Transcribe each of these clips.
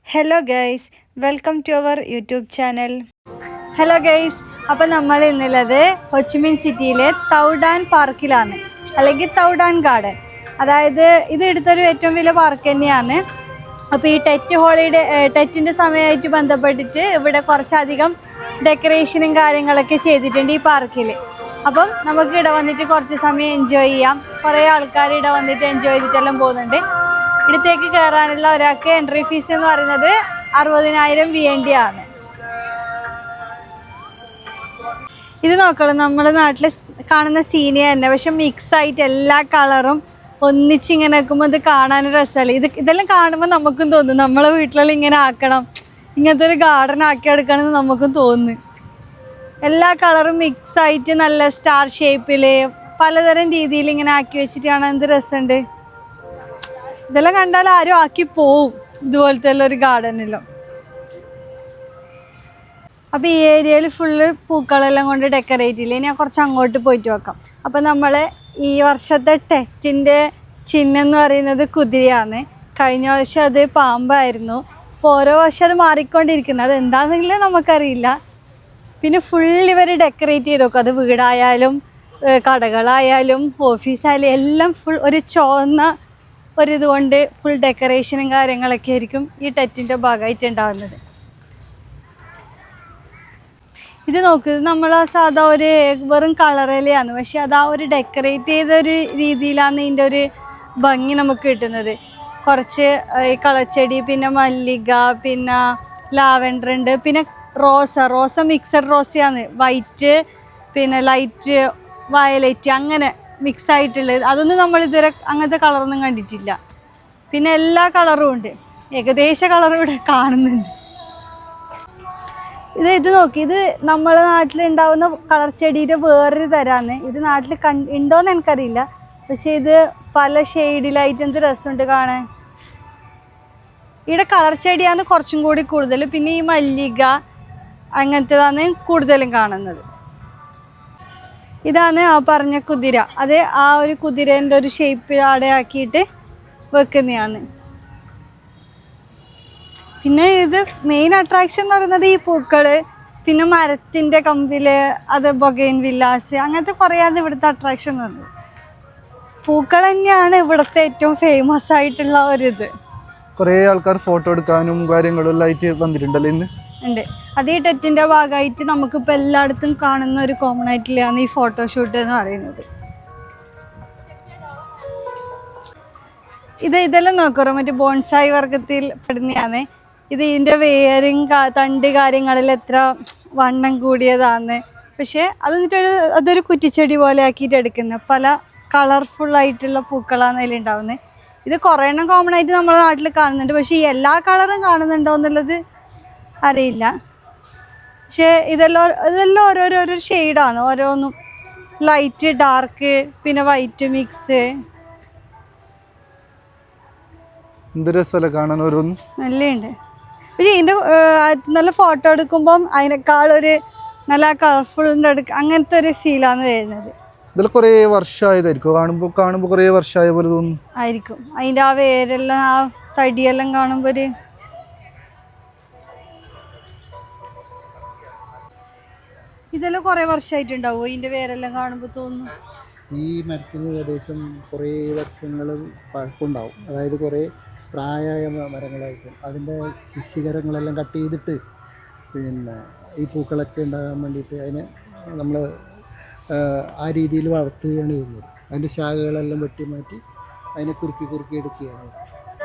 Hello guys, welcome to our YouTube channel. Hello guys, അപ്പം നമ്മൾ ഇന്നുള്ളത് ഹോച്ചിമിൻ സിറ്റിയിലെ തൗഡാൻ പാർക്കിലാണ്, അല്ലെങ്കിൽ തൗഡാൻ ഗാർഡൻ. അതായത് ഇത് എടുത്തൊരു ഏറ്റവും വലിയ പാർക്ക് തന്നെയാണ്. അപ്പോൾ ഈ ടെറ്റിൻ്റെ സമയമായിട്ട് ബന്ധപ്പെട്ടിട്ട് ഇവിടെ കുറച്ചധികം ഡെക്കറേഷനും കാര്യങ്ങളൊക്കെ ചെയ്തിട്ടുണ്ട് ഈ പാർക്കിൽ. അപ്പം നമുക്ക് ഇവിടെ വന്നിട്ട് കുറച്ച് സമയം എൻജോയ് ചെയ്യാം. കുറേ ആൾക്കാർ ഇവിടെ വന്നിട്ട് എൻജോയ് ചെയ്തിട്ടെല്ലാം പോകുന്നുണ്ട്. ഇവിടത്തേക്ക് കയറാനുള്ള ഒരാൾക്ക് എൻട്രി ഫീസ് എന്ന് പറയുന്നത് 60,000 VND ആണ്. ഇത് നോക്കണം, നമ്മുടെ നാട്ടിൽ കാണുന്ന സീനി തന്നെ, പക്ഷെ മിക്സ് ആയിട്ട് എല്ലാ കളറും ഒന്നിച്ചിങ്ങനെ വെക്കുമ്പോൾ ഇത് കാണാൻ രസമല്ലേ. ഇതെല്ലാം കാണുമ്പോൾ നമുക്കും തോന്നും നമ്മളെ വീട്ടിലെല്ലാം ഇങ്ങനെ ആക്കണം, ഇങ്ങനത്തെ ഒരു ഗാർഡൻ ആക്കി എടുക്കണമെന്ന് നമുക്കും തോന്നുന്നു. എല്ലാ കളറും മിക്സ് ആയിട്ട് നല്ല സ്റ്റാർ ഷേപ്പിൽ പലതരം രീതിയിൽ ഇങ്ങനെ ആക്കി വെച്ചിട്ട് കാണാൻ എന്ത് രസമുണ്ട്. ഇതെല്ലാം കണ്ടാൽ ആരും ആക്കി പോവും ഇതുപോലത്തെ ഒരു ഗാർഡനിലും. അപ്പോൾ ഈ ഏരിയയിൽ ഫുള്ള് പൂക്കളെല്ലാം കൊണ്ട് ഡെക്കറേറ്റ് ചെയ്യില്ലേ. ഞാൻ കുറച്ച് അങ്ങോട്ട് പോയിട്ട് വെക്കാം. അപ്പോൾ നമ്മൾ ഈ വർഷത്തെ ടെറ്റിൻ്റെ ചിഹ്നം എന്ന് പറയുന്നത് കുതിരയാണ്. കഴിഞ്ഞ വർഷം അത് പാമ്പായിരുന്നു. അപ്പോൾ ഓരോ വർഷം അത് മാറിക്കൊണ്ടിരിക്കുന്നത്, അത് എന്താണെന്നെങ്കിലും നമുക്കറിയില്ല. പിന്നെ ഫുൾ ഇവർ ഡെക്കറേറ്റ് ചെയ്ത് നോക്കും. അത് വീടായാലും കടകളായാലും ഓഫീസായാലും എല്ലാം ഫുൾ ഒരു ചുവന്ന ഒരിതുകൊണ്ട് ഫുൾ ഡെക്കറേഷനും കാര്യങ്ങളൊക്കെ ആയിരിക്കും ഈ ടെറ്റിൻ്റെ ഭാഗമായിട്ട് ഉണ്ടാകുന്നത്. ഇത് നോക്ക്, നമ്മൾ ആ സാധാ ഒരു വെറും കളറിലെയാണ്, പക്ഷെ അത് ആ ഒരു ഡെക്കറേറ്റ് ചെയ്തൊരു രീതിയിലാണ് ഇതിൻ്റെ ഒരു ഭംഗി നമുക്ക് കിട്ടുന്നത്. കുറച്ച് ഈ കളച്ചെടി, പിന്നെ മല്ലിക, പിന്നെ ലാവൻഡർ ഉണ്ട്, പിന്നെ റോസ മിക്സഡ് റോസയാണ്. വൈറ്റ്, പിന്നെ ലൈറ്റ് വയലറ്റ്, അങ്ങനെ മിക്സ് ആയിട്ടുള്ളത്. അതൊന്നും നമ്മളിതുവരെ അങ്ങനത്തെ കളറൊന്നും കണ്ടിട്ടില്ല. പിന്നെ എല്ലാ കളറും ഉണ്ട്, ഏകദേശ കളറും ഇവിടെ കാണുന്നുണ്ട്. ഇത് നോക്കി, ഇത് നമ്മളെ നാട്ടിലുണ്ടാവുന്ന കളർ ചെടീൻ്റെ വേറൊരു തരാന്ന്. ഇത് നാട്ടിൽ ഉണ്ടോയെന്ന് എനിക്കറിയില്ല, പക്ഷെ ഇത് പല ഷെയ്ഡിലായിട്ട് എന്ത് രസമുണ്ട് കാണാൻ. ഇവിടെ കളർ ചെടിയാണ് കുറച്ചും കൂടി കൂടുതൽ. പിന്നെ ഈ മല്ലിക അങ്ങനത്തേതാണ് കൂടുതലും കാണുന്നത്. ഇതാണ് ആ പറഞ്ഞ കുതിര. അത് ആ ഒരു കുതിരേൻ്റെ ഒരു ഷേപ്പിൽ അവിടെ ആക്കിയിട്ട് വെക്കുന്നതാണ്. പിന്നെ ഇത് മെയിൻ അട്രാക്ഷൻ എന്ന് പറയുന്നത് ഈ പൂക്കൾ, പിന്നെ മരത്തിൻ്റെ കമ്പിൽ അത് ബൊഗൈൻ വില്ലാസ്, അങ്ങനത്തെ കുറേയാണ് ഇവിടുത്തെ അട്രാക്ഷൻ എന്ന് പറയുന്നത്. പൂക്കൾ തന്നെയാണ് ഇവിടുത്തെ ഏറ്റവും ഫേമസ് ആയിട്ടുള്ള ഒരിത്. കുറേ ആൾക്കാർ ഫോട്ടോ എടുക്കാനും കാര്യങ്ങളും എല്ലാം ആയിട്ട് വന്നിട്ടുണ്ടല്ലോ ഇന്ന് ഉണ്ട്. അത് ഈ ടെറ്റിൻ്റെ ഭാഗമായിട്ട് നമുക്കിപ്പോൾ എല്ലായിടത്തും കാണുന്ന ഒരു കോമൺ ആയിട്ടുള്ളതാണ് ഈ ഫോട്ടോഷൂട്ട് എന്ന് പറയുന്നത്. ഇതെല്ലാം നോക്കറോ, മറ്റേ ബോൺസായി വർഗത്തിൽ പെടുന്നതാണ്. ഇതിൻ്റെ വേരും തണ്ട് കാര്യങ്ങളിൽ എത്ര വണ്ണം കൂടിയതാണ്. പക്ഷേ അതൊരു കുറ്റിച്ചെടി പോലെ ആക്കിയിട്ട് എടുക്കുന്നത്. പല കളർഫുള്ളായിട്ടുള്ള പൂക്കളാണ് അതിലുണ്ടാവുന്നത്. ഇത് കുറേ എണ്ണം കോമൺ ആയിട്ട് നമ്മുടെ നാട്ടിൽ കാണുന്നുണ്ട്, പക്ഷേ ഈ എല്ലാ കളറും കാണുന്നുണ്ടോ എന്നുള്ളത് അറിയില്ല. പക്ഷേ ഇതെല്ലാം ഓരോരോ ഷെയ്ഡാണ്, ഓരോന്നും ലൈറ്റ്, ഡാർക്ക്, പിന്നെ വൈറ്റ് മിക്സ്. എന്ത് രസമല്ലേ കാണാൻ, ഓരോന്നും നല്ലുണ്ട്. പക്ഷേ ഇതിൻ്റെ നല്ല ഫോട്ടോ എടുക്കുമ്പം അതിനേക്കാളൊരു നല്ല കളർഫുള്ളിൻ്റെ അങ്ങനത്തെ ഒരു ഫീലാണ് വരുന്നത്. ഇതിൽ കുറേ വർഷമായതായിരിക്കും, കാണുമ്പോൾ കുറേ വർഷമായ പോലെ തോന്നുന്നു ആയിരിക്കും. അതിൻ്റെ ആ വേരെല്ലാം, ആ തടിയെല്ലാം കാണുമ്പോൾ ഒരു ഇതെല്ലാം കുറേ വർഷമായിട്ടുണ്ടാവും. ഇതിൻ്റെ വേരെല്ലാം കാണുമ്പോൾ തോന്നുന്നു ഈ മരത്തിന് ഏകദേശം കുറേ വർഷങ്ങൾ പഴക്കമുണ്ടാവും. അതായത് കുറേ പ്രായമായ മരങ്ങളായിരിക്കും. അതിൻ്റെ ശിഖരങ്ങളെല്ലാം കട്ട് ചെയ്തിട്ട് പിന്നെ ഈ പൂക്കളൊക്കെ ഉണ്ടാകാൻ വേണ്ടിയിട്ട് അതിനെ നമ്മൾ ആ രീതിയിൽ വളർത്തുകയാണ് ചെയ്യുന്നത്. അതിൻ്റെ ശാഖകളെല്ലാം വെട്ടി മാറ്റി അതിനെ കുറുക്കി എടുക്കുകയാണ്.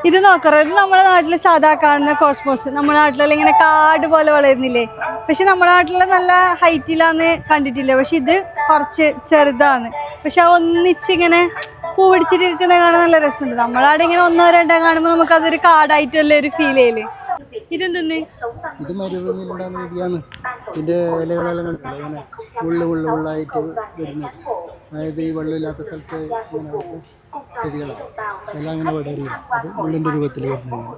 ഇത് നോക്കറോ, ഇത് നമ്മുടെ നാട്ടിൽ സാധാ കാണുന്ന കോസ്മോസ്. നമ്മുടെ നാട്ടിലെല്ലാം ഇങ്ങനെ കാട് പോലെ വളരുന്നില്ലേ, പക്ഷെ നമ്മുടെ നാട്ടിൽ നല്ല ഹൈറ്റിലാന്ന് കണ്ടിട്ടില്ല. പക്ഷെ ഇത് കുറച്ച് ചെറുതാണ്, പക്ഷെ ഒന്നിച്ചിങ്ങനെ പൂ പിടിച്ചിരിക്കുന്ന കാണാൻ നല്ല രസമുണ്ട്. നമ്മളവിടെ ഇങ്ങനെ ഒന്നോ രണ്ടോ കാണുമ്പോൾ നമുക്ക് അതൊരു കാടായിട്ടല്ലേ ഒരു ഫീൽ ചെയ്യല്. ഇതെന്തെന്ന്, ഇത് മരുഭൂമിയിലുണ്ടാകുന്ന ചെടിയാണ്. ഇതിൻ്റെ ഇലകളെല്ലാം കണ്ടില്ല, ഇങ്ങനെ ഉള്ളായിട്ട് വരുന്നത്. അതായത് ഈ വെള്ളമില്ലാത്ത സ്ഥലത്ത് ഇങ്ങനെ ചെടികളാണ് എല്ലാം അങ്ങനെ വിടറിയില്ല. അത് ഉള്ളിൻ്റെ രൂപത്തിൽ വരുന്നതാണ്.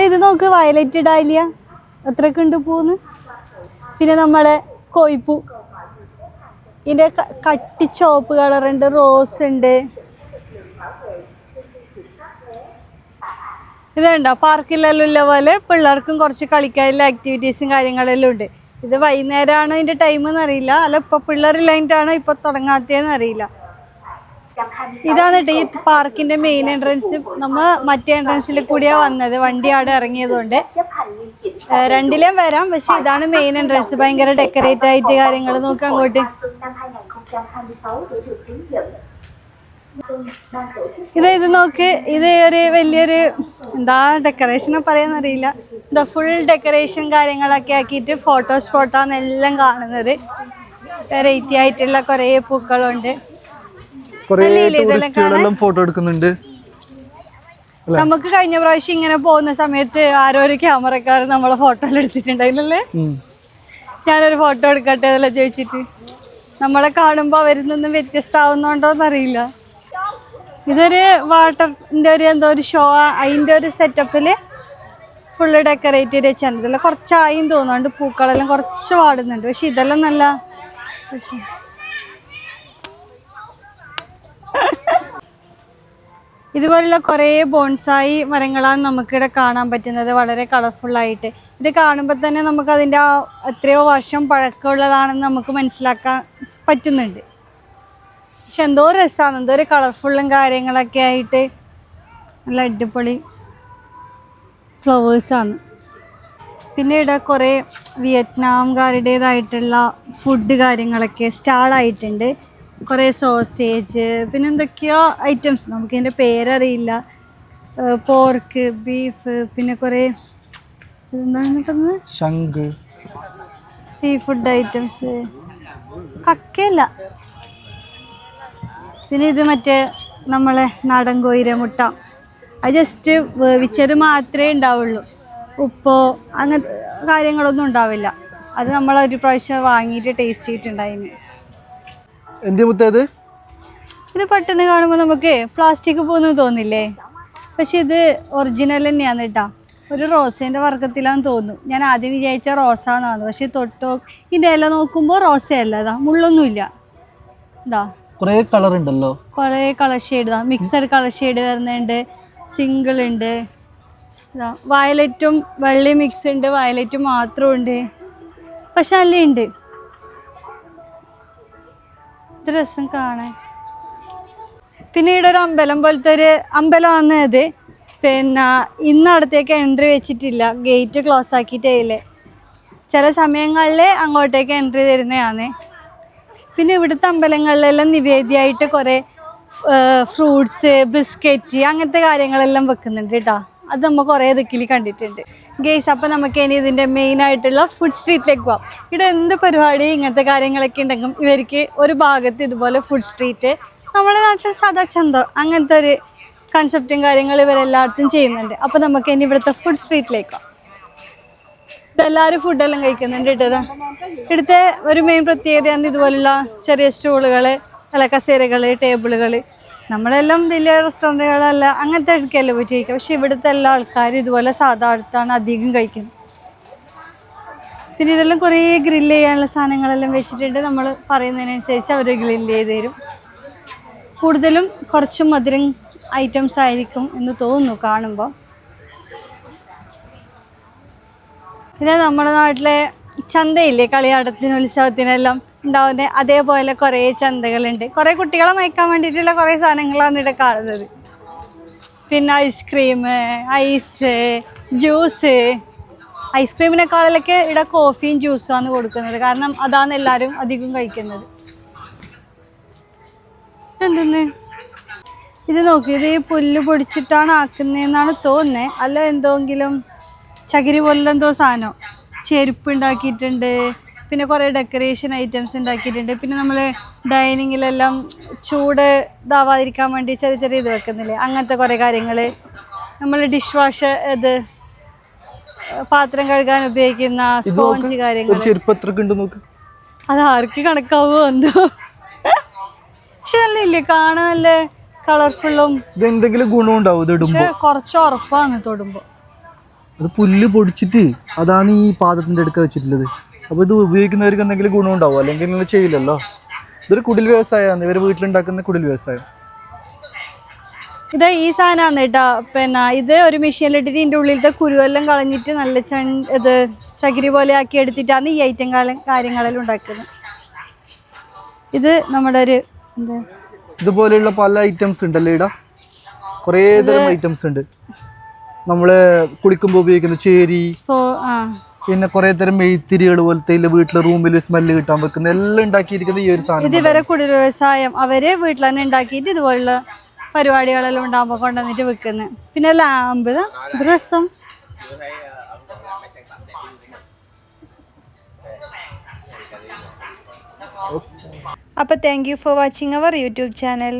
ഇത് നോക്ക്, വയലറ്റ് ഡാലിയ എത്രയൊക്കെ ഉണ്ട് പൂന്ന്. പിന്നെ നമ്മളെ കോയിപ്പൂ, ഇതിൻ്റെ കട്ടി ചുവപ്പ് കളറുണ്ട്, റോസ് ഉണ്ട്. ഇതുണ്ടോ പാർക്കിലെല്ലാം ഉള്ള പോലെ പിള്ളേർക്കും കുറച്ച് കളിക്കാനുള്ള ആക്ടിവിറ്റീസും കാര്യങ്ങളെല്ലാം ഉണ്ട്. ഇത് വൈകുന്നേരമാണോ ഇതിൻ്റെ ടൈം എന്നറിയില്ല, അല്ല ഇപ്പോൾ പിള്ളേരില്ലായിട്ടാണോ ഇപ്പോൾ തുടങ്ങാത്തതെന്ന് അറിയില്ല. ഇതാണ് കേട്ടോ ഈ പാർക്കിന്റെ മെയിൻ എൻട്രൻസ്. നമ്മ മറ്റേ എൻട്രൻസിൽ കൂടിയാണ് വന്നത്, വണ്ടി അവിടെ ഇറങ്ങിയതുകൊണ്ട്. രണ്ടിലേം വരാം, പക്ഷെ ഇതാണ് മെയിൻ എൻട്രൻസ്. ഭയങ്കര ഡെക്കറേറ്റ് ആയിട്ട് കാര്യങ്ങൾ. നോക്കാം അങ്ങോട്ട്. ഇത് നോക്ക്, ഇത് ഒരു വലിയൊരു എന്താ ഡെക്കറേഷനെ പറയാന്നറിയില്ല. എന്താ ഫുൾ ഡെക്കറേഷൻ കാര്യങ്ങളൊക്കെ ആക്കിയിട്ട് ഫോട്ടോ സ്പോട്ടാന്നെല്ലാം കാണുന്നത്. വെറൈറ്റി ആയിട്ടുള്ള കുറേ പൂക്കളുണ്ട്. ഫോട്ടോ എടുക്കുന്നുണ്ട്. നമുക്ക് കഴിഞ്ഞ പ്രാവശ്യം ഇങ്ങനെ പോകുന്ന സമയത്ത് ആരോ ഒരു ക്യാമറക്കാർ നമ്മളെ ഫോട്ടോ എടുത്തിട്ടുണ്ടായില്ലേ. ഞാനൊരു ഫോട്ടോ എടുക്കട്ടെ അതെല്ലാം ചോദിച്ചിട്ട്. നമ്മളെ കാണുമ്പോ അവരിൽ നിന്നും വ്യത്യസ്തമാവുന്നുണ്ടോന്നറിയില്ല. ഇതൊരു വാട്ടറിന്റെ ഒരു എന്തോ ഒരു ഷോ, അതിന്റെ ഒരു സെറ്റപ്പില് ഫുള്ള് ഡെക്കറേറ്റ് ചെയ്ത് വെച്ചാൽ ഇതെല്ലാം കുറച്ചായും തോന്നുന്നുണ്ട്. പൂക്കളെല്ലാം കുറച്ച് വാടുന്നുണ്ട്, പക്ഷെ ഇതെല്ലാം നല്ല ഇതുപോലുള്ള കുറേ ബോൺസായി മരങ്ങളാണ് നമുക്കിവിടെ കാണാൻ പറ്റുന്നത്, വളരെ കളർഫുള്ളായിട്ട്. ഇത് കാണുമ്പോൾ തന്നെ നമുക്ക് അതിൻ്റെ എത്രയോ വർഷം പഴക്കമുള്ളതാണെന്ന് നമുക്ക് മനസ്സിലാക്കാൻ പറ്റുന്നുണ്ട്. പക്ഷെ എന്തോ രസമാണ്, എന്തോ ഒരു കളർഫുള്ളും കാര്യങ്ങളൊക്കെ ആയിട്ട് നല്ല അടിപൊളി ഫ്ലവേഴ്സാണ്. പിന്നെ ഇവിടെ കുറേ വിയറ്റ്നാംകാരുടേതായിട്ടുള്ള ഫുഡ് കാര്യങ്ങളൊക്കെ സ്റ്റാളായിട്ടുണ്ട്. കുറേ സോസേജ്, പിന്നെ എന്തൊക്കെയോ ഐറ്റംസ്, നമുക്കിതിൻ്റെ പേരറിയില്ല. പോർക്ക്, ബീഫ്, പിന്നെ കുറേ എന്താണ് ശംഖ്, സീ ഫുഡ് ഐറ്റംസ്, കക്കയല്ല. പിന്നെ ഇത് മറ്റേ നമ്മളെ നാടൻ കോയിര മുട്ട, അത് ജസ്റ്റ് വേവിച്ചത് മാത്രമേ ഉണ്ടാവുള്ളൂ, ഉപ്പോ അങ്ങനത്തെ കാര്യങ്ങളൊന്നും ഉണ്ടാവില്ല. അത് നമ്മളൊരു പ്രാവശ്യം വാങ്ങിയിട്ട് ടേസ്റ്റ് ചെയ്തിട്ടുണ്ടായിന്. ഇത് പെട്ടെന്ന് കാണുമ്പോൾ നമുക്ക് പ്ലാസ്റ്റിക് പോകുന്നു തോന്നില്ലേ, പക്ഷെ ഇത് ഒറിജിനൽ തന്നെയാണ് കേട്ടോ. ഒരു റോസേൻ്റെ വർഗത്തിലാന്ന് തോന്നുന്നു. ഞാൻ ആദ്യം വിചാരിച്ച റോസാന്നാണ്, പക്ഷെ തൊട്ടോ ഇതിൻ്റെ ഇല നോക്കുമ്പോൾ റോസയല്ല, അതാ മുള്ളൊന്നുമില്ല. ഇതാ കുറേ കളർ ഉണ്ടല്ലോ, കുറേ colour shade, mixed colour shade വരുന്നുണ്ട്, സിംഗിൾ ഉണ്ട്. ഇതാ വയലറ്റും വെള്ളി മിക്സ് ഉണ്ട്, വയലറ്റ് മാത്രം ഉണ്ട്, പക്ഷെ അല്ലേ ഉണ്ട്. ഇത് രസം കാണാൻ. പിന്നെ ഇവിടെ ഒരു അമ്പലം പോലത്തെ ഒരു അമ്പലമാണ് ഇത്. പിന്നെ ഇന്ന് അടുത്തേക്ക് എൻട്രി വെച്ചിട്ടില്ല, ഗേറ്റ് ക്ലോസ് ആക്കിയിട്ടേ. ചില സമയങ്ങളിൽ അങ്ങോട്ടേക്ക് എൻട്രി തരുന്നതാണ്. പിന്നെ ഇവിടുത്തെ അമ്പലങ്ങളിലെല്ലാം നിവേദ്യമായിട്ട് കുറേ ഫ്രൂട്ട്സ്, ബിസ്ക്കറ്റ്, അങ്ങനത്തെ കാര്യങ്ങളെല്ലാം വെക്കുന്നുണ്ട് കേട്ടോ. അത് നമ്മൾ കുറേ ദിക്കിൽ കണ്ടിട്ടുണ്ട് ഗെയ്സ്. അപ്പം നമുക്ക് ഇനി ഇതിൻ്റെ മെയിനായിട്ടുള്ള ഫുഡ് സ്ട്രീറ്റിലേക്ക് പോവാം. ഇവിടെ എന്ത് പരിപാടി ഇങ്ങനത്തെ കാര്യങ്ങളൊക്കെ ഉണ്ടെങ്കിലും ഇവർക്ക് ഒരു ഭാഗത്ത് ഇതുപോലെ ഫുഡ് സ്ട്രീറ്റ്, നമ്മുടെ നാട്ടിൽ സാധാ ചന്തോ അങ്ങനത്തെ ഒരു കൺസെപ്റ്റും കാര്യങ്ങളും ഇവരെല്ലായിടത്തും ചെയ്യുന്നുണ്ട്. അപ്പം നമുക്ക് ഇനി ഇവിടുത്തെ ഫുഡ് സ്ട്രീറ്റിലേക്ക് പോവാം. ഇതെല്ലാവരും ഫുഡെല്ലാം കഴിക്കുന്നുണ്ട് കേട്ടത്. ഇവിടുത്തെ ഒരു മെയിൻ പ്രത്യേകതയാണ് ഇതുപോലുള്ള ചെറിയ സ്റ്റൂളുകൾ, അല്ല കസേരകൾ, ടേബിളുകൾ. നമ്മളെല്ലാം വലിയ റെസ്റ്റോറൻറ്റുകളല്ല അങ്ങനത്തെ അടുക്കല്ലേ പോയിട്ട് കഴിക്കുക, പക്ഷെ ഇവിടുത്തെ എല്ലാ ആൾക്കാരും ഇതുപോലെ സാധാ അടുത്താണ് അധികം കഴിക്കുന്നത്. പിന്നെ ഇതെല്ലാം കുറേ ഗ്രില്ല് ചെയ്യാനുള്ള സാധനങ്ങളെല്ലാം വെച്ചിട്ടുണ്ട്. നമ്മൾ പറയുന്നതിനനുസരിച്ച് അവർ ഗ്രില്ല് ചെയ്ത് തരും. കൂടുതലും കുറച്ച് മധുരം ഐറ്റംസ് ആയിരിക്കും എന്ന് തോന്നുന്നു കാണുമ്പോൾ. പിന്നെ നമ്മുടെ നാട്ടിലെ ചന്തയില്ലേ, കളിയാട്ടത്തിന് ഉത്സവത്തിനെല്ലാം ഉണ്ടാവുന്നത്, അതേപോലെ കുറേ ചന്തകളുണ്ട്. കുറേ കുട്ടികളെ മയക്കാൻ വേണ്ടിയിട്ടുള്ള കുറേ സാധനങ്ങളാണ് ഇവിടെ കാണുന്നത്. പിന്നെ ഐസ്ക്രീം, ഐസ്, ജ്യൂസ്. ഐസ്ക്രീമിനേക്കാളിലൊക്കെ ഇവിടെ കോഫിയും ജ്യൂസുമാണ് കൊടുക്കുന്നത്, കാരണം അതാണ് എല്ലാവരും അധികം കഴിക്കുന്നത്. എന്തെന്ന് ഇത് നോക്കി, ഇത് ഈ പുല്ല് പൊടിച്ചിട്ടാണ് ആക്കുന്നതെന്നാണ് തോന്നുന്നത്, അല്ല എന്തെങ്കിലും ചകിരി പോലുള്ള എന്തോ സാധനം. ചെരുപ്പ് ഉണ്ടാക്കിയിട്ടുണ്ട്, പിന്നെ കുറേ ഡെക്കറേഷൻ ഐറ്റംസ് ഉണ്ടാക്കിയിട്ടുണ്ട്. പിന്നെ നമ്മൾ ഡൈനിങ്ങിലെല്ലാം ചൂട് ഇതാവാതിരിക്കാൻ വേണ്ടി ചെറിയ ചെറിയ ഇത് വെക്കുന്നില്ലേ, അങ്ങനത്തെ കുറേ കാര്യങ്ങൾ. നമ്മൾ ഡിഷ് വാഷ്, ഇത് പാത്രം കഴുകാൻ ഉപയോഗിക്കുന്ന സ്പോഞ്ച് കാര്യങ്ങൾ. അത് ആർക്ക് കണക്കാവോ എന്തോ, പക്ഷെ നല്ല ഇല്ലേ കാണാൻ, നല്ല കളർഫുള്ളും. എന്തെങ്കിലും ഗുണമുണ്ടാവും, പക്ഷെ കുറച്ച് ഉറപ്പാണ് തൊടുമ്പോൾ. അത് പുല്ല് പൊടിച്ചിട്ട് അതാണ് ഈ പാത്രത്തിൻ്റെ അടുക്ക വെച്ചിട്ടുള്ളത്. അപ്പോൾ ഇത് ഉപയോഗിക്കുന്നവർക്ക് എന്തെങ്കിലും ഗുണമുണ്ടാവും, അല്ലെങ്കിൽ നിങ്ങൾ ചെയ്യില്ലല്ലോ. ഇതൊരു കുടിൽ വ്യവസായമാണ്, ഇവർ വീട്ടിലുണ്ടാക്കുന്ന കുടിൽ വ്യവസായം. ഇത് ഈ സാധനമാണ് കേട്ടോ. പിന്നെ ഇത് ഒരു മെഷീനിലിട്ടിട്ട് ഇതിൻ്റെ ഉള്ളിലത്തെ കുരുവെല്ലാം കളഞ്ഞിട്ട് നല്ല ഇത് ചകിരി പോലെ ആക്കി എടുത്തിട്ടാണ് ഈ ഐറ്റം കാര്യങ്ങളെല്ലാം ഉണ്ടാക്കുന്നത്. ഇത് നമ്മുടെ ഒരു എന്താ ഇതുപോലെയുള്ള പല ഐറ്റംസ് ഉണ്ടല്ലോ ഇവിടെ, കുറേ തരം ഐറ്റംസ് ഉണ്ട്. നമ്മള് കുളിക്കുമ്പോൾ ഉപയോഗിക്കുന്ന ചേരി, പിന്നെ കുറെ തരം മെഴുത്തിരികൾ പോലത്തെ വീട്ടിലെ റൂമിൽ സ്മെല്ല് കിട്ടാൻ വെക്കുന്ന എല്ലാം ഉണ്ടാക്കിയിരിക്കുന്നത് ഈ ഒരു സാധനം. ഇത് ഇവരെ കുടിൽ വ്യവസായം, അവര് വീട്ടിൽ തന്നെ ഉണ്ടാക്കിയിട്ട് ഇതുപോലുള്ള പരിപാടികളെല്ലാം ഉണ്ടാകുമ്പോൾ കൊണ്ടുവന്നിട്ട് വെക്കുന്നത്. പിന്നെ ലാമ്പ്, രസം. അപ്പോൾ thank you for watching our YouTube channel.